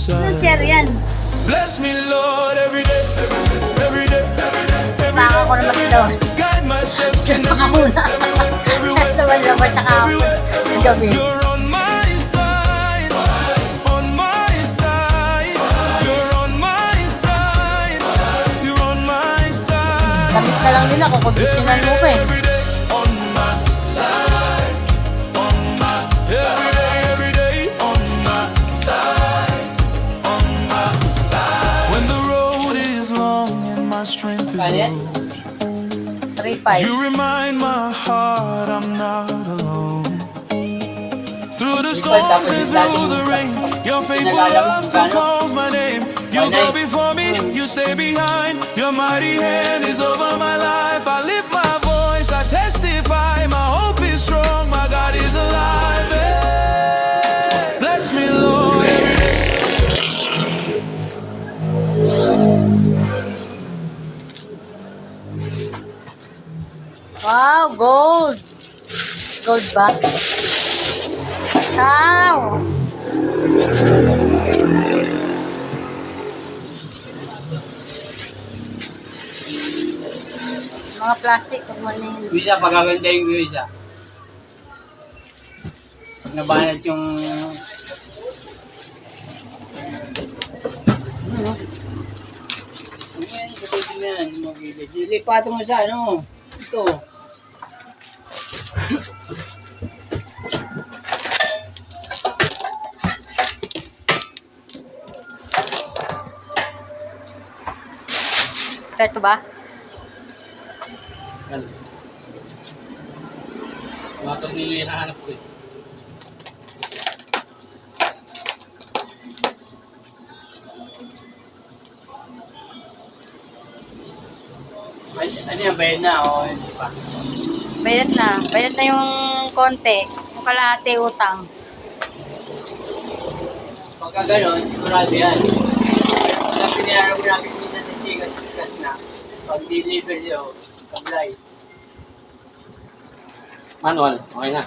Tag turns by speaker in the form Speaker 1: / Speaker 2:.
Speaker 1: Anong share yan?
Speaker 2: Bless me, Lord, every day, every day, every
Speaker 1: Baka ko naman
Speaker 2: day.
Speaker 1: daw.
Speaker 2: Guide my steps in
Speaker 1: Baka
Speaker 2: every way,
Speaker 1: muna.
Speaker 2: everywhere,
Speaker 1: Sa wala tsaka
Speaker 2: everywhere.
Speaker 1: ng gabi.
Speaker 2: You're on my side, on my side. You're on my side, you're on my side.
Speaker 1: Damit na lang nila, kukondisyonan mo pa eh.
Speaker 2: Every day, on my side, on my every day, on my side, on my side. When the road is long and my strength is low,
Speaker 1: 3-5.
Speaker 2: you remind my heart I'm not alone. Through the storms and through the rain, your faithful love still calls my name. You go before me, you stay behind. Your mighty hand is over my life. I lift my voice, I testify. My hope is strong, my God is alive. Hey, bless me, Lord, every day.
Speaker 1: Wow, gold! Gold ba? Wow! Mga plastic, huwag mo na yun.
Speaker 3: Visa, pagaganda yung visa. Pag nabanat yung... Ayan, kapatid mo yan, magigilid. Lilipato mo sa ano, ito.
Speaker 1: Ito ba?
Speaker 3: Yan. Mga tornilyo yung nahanap ko eh. Ano yan, bayad na o hindi pa?
Speaker 1: Bayad na. Bayad na yung konti. Yung kalahati utang.
Speaker 3: Pagka gano'n, sigurado yan. Pag pinaharap namin minsan ng tigas na, pag deliver siya, supply. Manual, okay na.